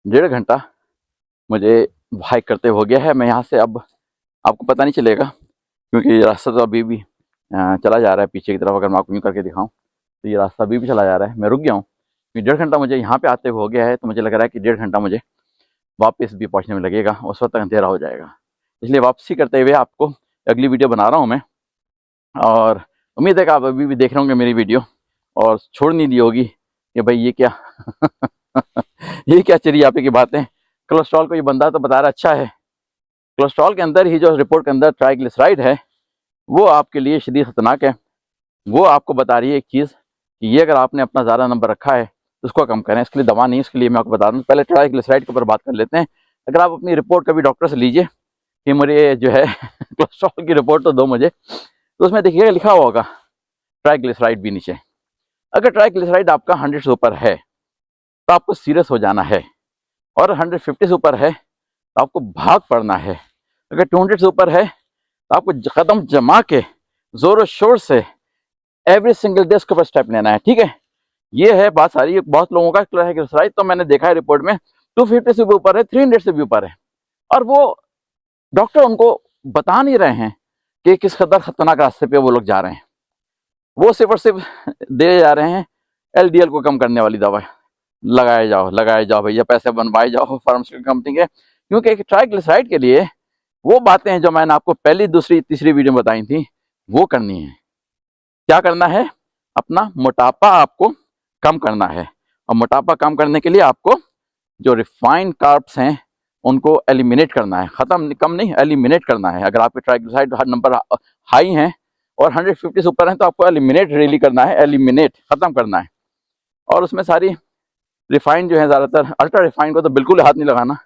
1.5 घंटा मुझे हाइक करते हो गया है। मैं यहाँ से अब आपको पता नहीं चलेगा क्योंकि रास्ता तो अभी भी चला जा रहा है पीछे की तरफ। अगर मैं आपको यूँ करके दिखाऊँ तो ये रास्ता अभी भी चला जा रहा है। मैं रुक गया हूँ क्योंकि 1.5 घंटा मुझे यहाँ पे आते हुए हो गया है, तो मुझे लग रहा है कि 1.5 घंटा मुझे वापस भी पहुँचने में लगेगा, उस वक्त तक अंधेरा हो जाएगा। इसलिए वापसी करते हुए आपको अगली वीडियो बना रहा हूँ मैं, और उम्मीद है कि आप अभी भी देख रहे होंगे मेरी वीडियो और छोड़ नहीं दी होगी कि भाई ये क्या ये क्या चली यहाँ पे की बातें। कोलेस्ट्रॉल को ये बंदा तो बता रहा अच्छा है। कोलेस्ट्रॉल के अंदर ही जो रिपोर्ट के अंदर ट्राइग्लिसराइड है वो आपके लिए शदीद खतरनाक है। वो आपको बता रही है एक चीज़ कि ये अगर आपने अपना ज़्यादा नंबर रखा है तो उसको कम करें। इसके लिए दवा नहीं, इसके लिए मैं आपको बता दूँ। पहले ट्राइग्लिसराइड के ऊपर बात कर लेते हैं। अगर आप अपनी रिपोर्ट कभी डॉक्टर से लीजिए कि मुझे जो है कोलेस्ट्रॉल की रिपोर्ट तो दो मुझे, तो उसमें देखिएगा लिखा हुआ होगा ट्राइग्लिसराइड भी नीचे। अगर ट्राइग्लिसराइड आपका 100 से ऊपर है तो आपको सीरियस हो जाना है, और 150 से ऊपर है तो आपको भाग पड़ना है। अगर 200 से ऊपर है तो आपको कदम जमा के जोर शोर से एवरी सिंगल डे उसके ऊपर स्टेप लेना है। ठीक है, ये है बात सारी। बहुत लोगों का ट्राइग्लिसराइड तो मैंने देखा है रिपोर्ट में 250 से भी ऊपर है, 300 से भी ऊपर है, और वो डॉक्टर उनको बता नहीं रहे हैं कि किस कदर खतरनाक रास्ते पे वो लोग जा रहे हैं। वो सिर्फ और सिर्फ दे जा रहे हैं एलडीएल को कम करने वाली दवा, लगाए जाओ भैया, पैसे बनवाए जाओ फार्मास्यूटिकल कंपनी के। क्योंकि एक ट्राइग्लिसराइड के लिए वो बातें हैं जो मैंने आपको पहली, दूसरी, तीसरी वीडियो में बताई थी, वो करनी है। क्या करना है? अपना मोटापा आपको कम करना है, और मोटापा कम करने के लिए आपको जो रिफाइंड कार्ब्स हैं उनको एलिमिनेट करना है। खत्म कम नहीं, एलिमिनेट करना है। अगर आपके ट्राइग्लिसराइड नंबर हाई हैं और 150 से ऊपर हैं तो आपको एलिमिनेट रियली करना है, एलिमिनेट खत्म करना है। और उसमें सारी रिफाइंड जो है, ज़्यादातर अल्ट्रा रिफाइंड को तो बिल्कुल हाथ नहीं लगाना।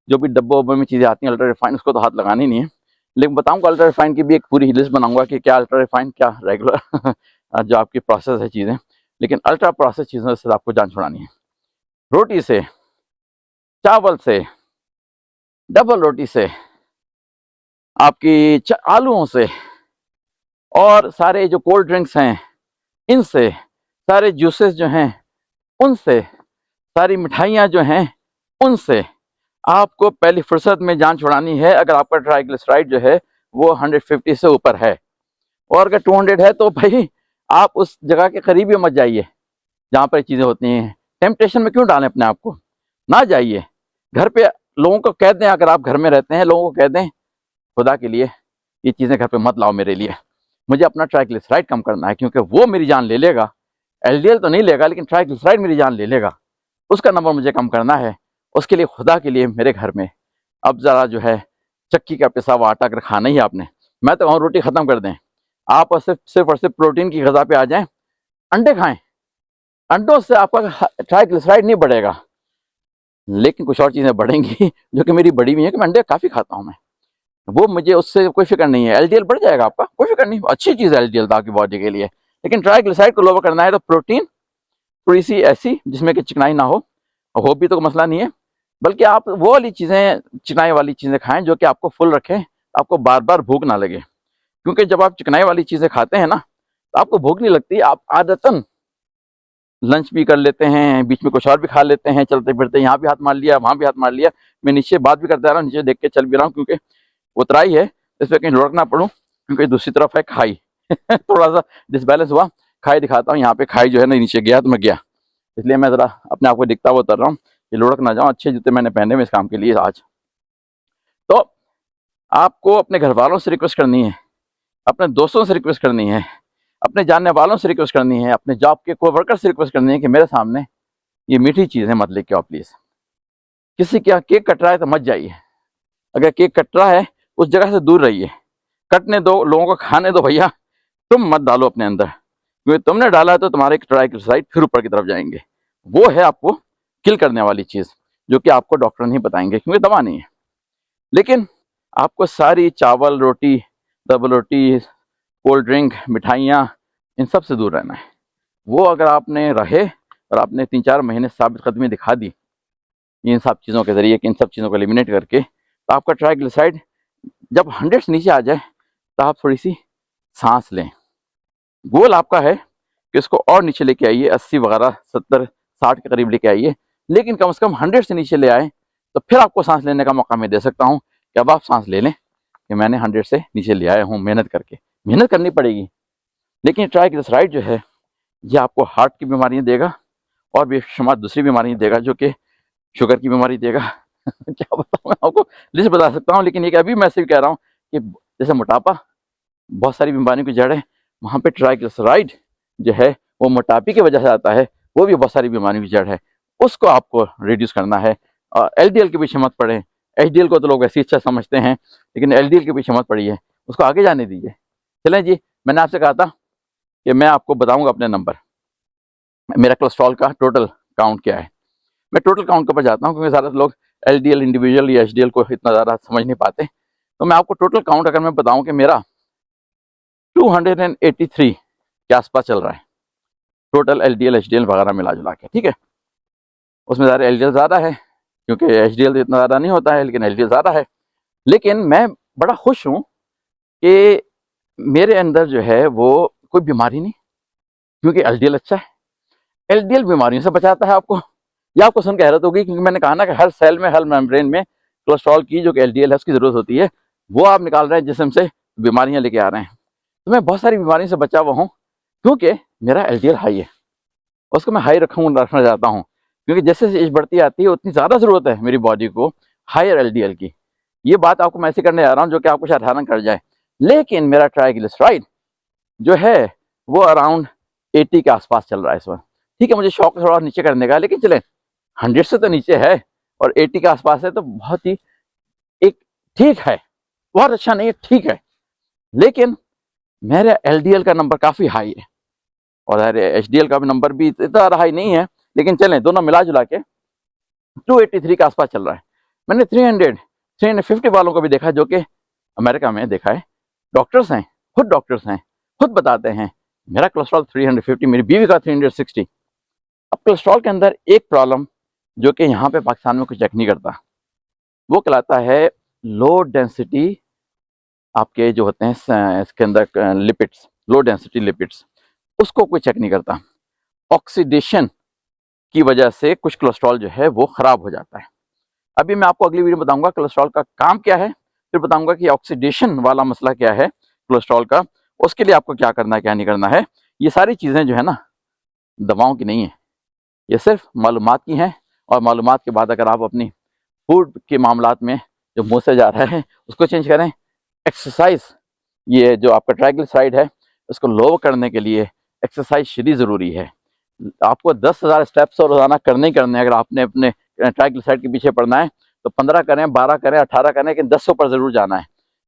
जो भी डब्बों वब्बों में चीज़ें आती हैं अल्ट्रा रिफाइंड, उसको तो हाथ लगानी नहीं है। लेकिन बताऊंगा अल्ट्रा रिफाइंड की भी एक पूरी लिस्ट बनाऊंगा कि क्या अल्ट्रा रिफाइंड, क्या रेगुलर जो आपकी प्रोसेस है चीज़ें। लेकिन अल्ट्रा प्रोसेस चीज़ों से आपको जान छुड़ानी है। रोटी से, चावल से, डबल रोटी से, आपकी आलूओं से, और सारे जो कोल्ड ड्रिंक्स हैं इनसे, सारे जूसेस जो हैं उनसे, सारी मिठाइयाँ जो हैं उनसे आपको पहली फुर्सत में जान छुड़ानी है। अगर आपका ट्राइग्लिसराइड जो है वो 150 से ऊपर है, और अगर 200 है तो भाई आप उस जगह के करीब ही मत जाइए जहाँ पर चीज़ें होती हैं। टेम्पटेशन में क्यों डालें अपने आप को, ना जाइए। घर पे लोगों को कह दें, अगर आप घर में रहते हैं लोगों को कह दें खुदा के लिए ये चीज़ें घर पे मत लाओ मेरे लिए, मुझे अपना ट्राइग्लिसराइड कम करना है, क्योंकि वो मेरी जान ले लेगा। एलडीएल तो नहीं लेगा लेकिन ट्राइग्लिसराइड मेरी जान ले लेगा, उसका नंबर मुझे कम करना है। उसके लिए खुदा के लिए मेरे घर में अब ज़रा जो है चक्की का पिसा हुआ आटा अगर खाना ही आपने, मैं तो कहूँ रोटी ख़त्म कर दें। आप सिर्फ और सिर्फ प्रोटीन की ग़िज़ा पे आ जाएं, अंडे खाएं। अंडों से आपका ट्राइग्लिसराइड नहीं बढ़ेगा, लेकिन कुछ और चीज़ें बढ़ेंगी जो कि मेरी बड़ी हुई है कि मैं अंडे काफ़ी खाता हूँ मैं, वो मुझे उससे कोई फिक्र नहीं है। एलडीएल बढ़ जाएगा आपका, कोई फिक्र नहीं, अच्छी चीज़ है एलडीएल आपकी बॉडी के लिए। लेकिन ट्राइग्लिसराइड को लोअर करना है तो प्रोटीन थोड़ी सी ऐसी जिसमें कि चिकनाई ना हो भी तो मसला नहीं है, बल्कि आप वो वाली चीज़ें, चिकनाई वाली चीज़ें खाएं जो कि आपको फुल रखें, आपको बार बार भूख ना लगे। क्योंकि जब आप चिकनाई वाली चीज़ें खाते हैं ना तो आपको भूख नहीं लगती, आप आदतन लंच भी कर लेते हैं, बीच में कुछ और भी खा लेते हैं, चलते फिरते यहाँ भी हाथ मार लिया, वहाँ भी हाथ मार लिया। मैं नीचे बात भी करता रहा हूँ, नीचे देख के चल भी रहा हूँ क्योंकि उतराई है, इसमें कहीं लुढ़क ना पड़ूँ, क्योंकि दूसरी तरफ है खाई थोड़ा सा डिसबैलेंस हुआ। खाई दिखाता हूँ, यहाँ पे खाई जो है ना नीचे गया तो मैं गया, इसलिए मैं ज़रा अपने आप को दिखता हुआ उतर रहा हूँ कि लुढ़क ना जाऊँ। अच्छे जूते मैंने पहने हुए इस काम के लिए आज। तो आपको अपने घर वालों से रिक्वेस्ट करनी है, अपने दोस्तों से रिक्वेस्ट करनी है, अपने जानने वालों से रिक्वेस्ट करनी है, अपने जॉब के कोवर्कर से रिक्वेस्ट करनी है कि मेरे सामने ये मीठी चीज़ें मत लेके आओ प्लीज़। किसी का केक कट रहा है तो मत जाइए, अगर केक कट रहा है उस जगह से दूर रहिए। कटने दो, लोगों को खाने दो भैया, तुम मत डालो अपने अंदर, क्योंकि तुमने डाला है तो तुम्हारे ट्राइग्लिसराइड फिर ऊपर की तरफ जाएंगे। वो है आपको किल करने वाली चीज़, जो कि आपको डॉक्टर नहीं बताएंगे क्योंकि दवा नहीं है। लेकिन आपको सारी चावल रोटी, डबल रोटी, कोल्ड ड्रिंक, मिठाइयाँ, इन सब से दूर रहना है। वो अगर आपने रहे और आपने 3-4 महीने साबित कदमी दिखा दी इन सब चीज़ों के ज़रिए कि इन सब चीज़ों को एलिमिनेट करके, तो आपका ट्राइग्लिसराइड जब 100 से नीचे आ जाए तो आप थोड़ी सी सांस लें। गोल आपका है कि इसको और नीचे लेके आइए, 80 वगैरह 70-60 के करीब लेके आइए, लेकिन कम से कम 100 से नीचे ले आए तो फिर आपको सांस लेने का मौका मैं दे सकता हूँ कि अब आप सांस ले लें कि मैंने 100 से नीचे ले आया हूँ मेहनत करके। मेहनत करनी पड़ेगी, लेकिन ट्राइग्लिसराइड जो है ये आपको हार्ट की बीमारियाँ देगा और बेशुमार दूसरी बीमारियाँ देगा, जो कि शुगर की बीमारी देगा। क्या बताऊँ, मैं आपको लिस्ट बता सकता हूँ, लेकिन ये अभी मैं सिर्फ कह रहा हूँ कि जैसे मोटापा बहुत सारी बीमारियों की जड़ है, वहाँ पे ट्राइग्लिसराइड जो है वो मोटापे की वजह से आता है, वो भी बहुत सारी बीमारियों की जड़ है, उसको आपको रिड्यूस करना है। एलडीएल के पीछे मत पड़े, एचडीएल को तो लोग ऐसी अच्छा समझते हैं, लेकिन एलडीएल के पीछे मत पड़िए, उसको आगे जाने दीजिए। चलें जी, मैंने आपसे कहा था कि मैं आपको बताऊंगा अपने नंबर, मेरा कोलेस्ट्रॉल का टोटल काउंट क्या है। मैं टोटल काउंट के ऊपर जाता हूँ क्योंकि ज़्यादा लोग एलडीएल इंडिविजुअल या एचडीएल को इतना ज़्यादा समझ नहीं पाते। तो मैं आपको टोटल काउंट अगर मैं बताऊं कि मेरा 283 के आसपास चल रहा है, टोटल एलडीएल एचडीएल वगैरह मिला जुला के, ठीक है। उसमें ज़्यादा एलडीएल ज़्यादा है क्योंकि एचडीएल तो इतना ज़्यादा नहीं होता है, लेकिन एलडीएल ज़्यादा है। लेकिन मैं बड़ा खुश हूँ कि मेरे अंदर जो है वो कोई बीमारी नहीं, क्योंकि एलडीएल अच्छा है। एलडीएल बीमारियों से बचाता है आपको। ये आपको सुन के हैरत होगी, क्योंकि मैंने कहा ना कि हर सेल में, हर मेम्ब्रेन में कोलेस्ट्रॉल की जो कि एलडीएल है उसकी ज़रूरत होती है, वो आप निकाल रहे हैं जिस्म से, बीमारियां लेके आ रहे हैं। तो मैं बहुत सारी बीमारियों से बचा हुआ हूँ क्योंकि मेरा एलडीएल हाई है, उसको मैं हाई रखना चाहता हूँ, क्योंकि जैसे एज बढ़ती आती है उतनी ज़्यादा ज़रूरत है मेरी बॉडी को हायर एलडीएल की। ये बात आपको मैं ऐसे करने जा रहा हूँ जो कि आपको शायद हैरान कर जाए, लेकिन मेरा ट्राइग्लिसराइड जो है वो अराउंड 80 के आसपास चल रहा है इस वक्त। ठीक है, मुझे शौक थोड़ा नीचे करने का, लेकिन चले 100 से तो नीचे है और 80 के आसपास है, तो बहुत ही एक ठीक है, बहुत अच्छा नहीं है, ठीक है। लेकिन मेरा एलडीएल का नंबर काफ़ी हाई है और एचडीएल का भी नंबर भी इतना हाई नहीं है, लेकिन चलें दोनों मिला जुला के 283 के आसपास चल रहा है। मैंने 350 वालों को भी देखा, जो कि अमेरिका में देखा है, डॉक्टर्स हैं, डॉक्टर्स हैं, खुद बताते हैं मेरा कोलेस्ट्रॉल 350, मेरी बीवी का 360। अब कोलेस्ट्रॉल के अंदर एक प्रॉब्लम जो कि यहाँ पे पाकिस्तान में कुछ चेक नहीं करता, वो कहलाता है लो डेंसिटी, आपके जो होते हैं इसके अंदर लिपिड्स, लो डेंसिटी लिपिड्स, उसको कोई चेक नहीं करता। ऑक्सीडेशन की वजह से कुछ कोलेस्ट्रॉल जो है वो खराब हो जाता है। अभी मैं आपको अगली वीडियो में बताऊंगा कोलेस्ट्रॉल का काम क्या है, फिर बताऊंगा कि ऑक्सीडेशन वाला मसला क्या है कोलेस्ट्रॉल का, उसके लिए आपको क्या करना है क्या नहीं करना है। ये सारी चीज़ें जो है ना दवाओं की नहीं है, ये सिर्फ मालूमात की हैं, और मालूमात के बाद अगर आप अपनी फूड के मामलात में जो मुँह से जा रहा है उसको चेंज करें। एक्सरसाइज, ये जो आपका ट्राइग्लिसराइड है उसको लो करने के लिए एक्सरसाइज शरीर ज़रूरी है। आपको 10,000 स्टेप्स और रोज़ाना करने ही करने हैं। अगर आपने अपने ट्राइग्लिसराइड के पीछे पड़ना है तो 15 करें, 12 करें, 18 करें, लेकिन 10 पर ज़रूर जाना है,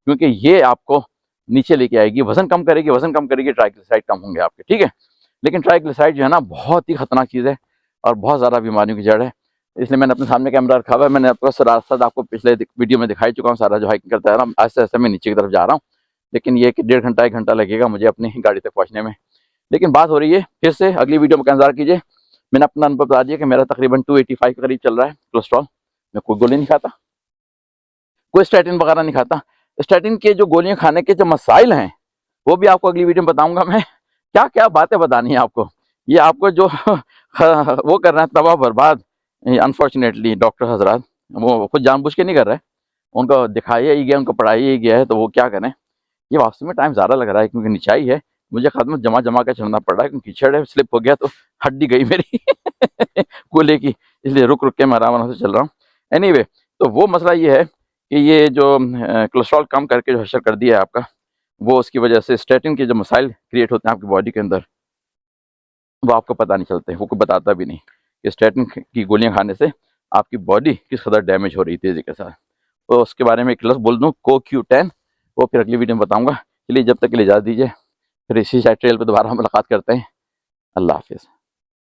क्योंकि ये आपको नीचे लेके आएगी, वजन कम करेगी, वजन कम करेगी, ट्राइग्लिसराइड कम होंगे आपके, ठीक है। लेकिन ट्राइग्लिसराइड जो है ना बहुत ही खतरनाक चीज़ है और बहुत ज़्यादा बीमारियों की जड़ है, इसलिए मैंने अपने सामने कैमरा रखा हुआ है। मैंने आपको रास्ता आपको पिछले वीडियो में दिखाई चुका हूँ, सारा जो हाइकिंग करता है ना, आस्ते आस्ते मैं नीचे की तरफ जा रहा हूँ, लेकिन ये कि 1.5 घंटा 1 घंटा लगेगा मुझे अपनी गाड़ी तक पहुँचने में। लेकिन बात हो रही है फिर से, अगली वीडियो में इंतजार कीजिए। मैंने अपना अनुभव बता दिया कि मेरा तकरीबन 285 के करीब चल रहा है कोलेस्ट्रॉल। मैं कोई गोली नहीं खाता, कोई स्टैटिन वगैरह नहीं खाता। स्टैटिन के जो गोलियां खाने के जो मसाइल हैं वो भी आपको अगली वीडियो में बताऊंगा मैं, क्या क्या बातें बतानी है आपको। ये आपको जो वो कर रहे हैं तबाह बर्बाद, अनफॉर्चुनेटली डॉक्टर हजरात वो खुद जानबूझ के नहीं कर रहे, उनको दिखाया ही गया, उनको पढ़ाया ही गया है, तो वो क्या करें। ये वापसी में टाइम ज़्यादा लग रहा है क्योंकि नीचाई है, मुझे कदम जमा जमा के चढ़ना पड़ रहा है क्योंकि कीचड़ है, स्लिप हो गया तो हड्डी गई मेरी कूल्हे की, इसलिए रुक रुक के मैं आराम से चल रहा हूँ। एनीवे, तो वो मसला ये है कि ये जो कोलेस्ट्रॉल कम करके जो हशर कर दिया है आपका, वो उसकी वजह से स्टैटिन के जो मसाइल क्रिएट होते हैं आपकी बॉडी के अंदर, वो आपको पता नहीं चलते, वो कोई बताता भी नहीं कि स्टैटिन की गोलियां खाने से आपकी बॉडी किस कदर डैमेज हो रही तेज़ी के साथ। तो उसके बारे में एक लफ्ज़ बोल दूँ, CoQ10, वो फिर अगली वीडियो में बताऊँगा। चलिए जब तक के लिए इजाज़त दीजिए, फिर इसी साइड ट्रेल पर दोबारा मुलाकात करते हैं। अल्लाह हाफिज़।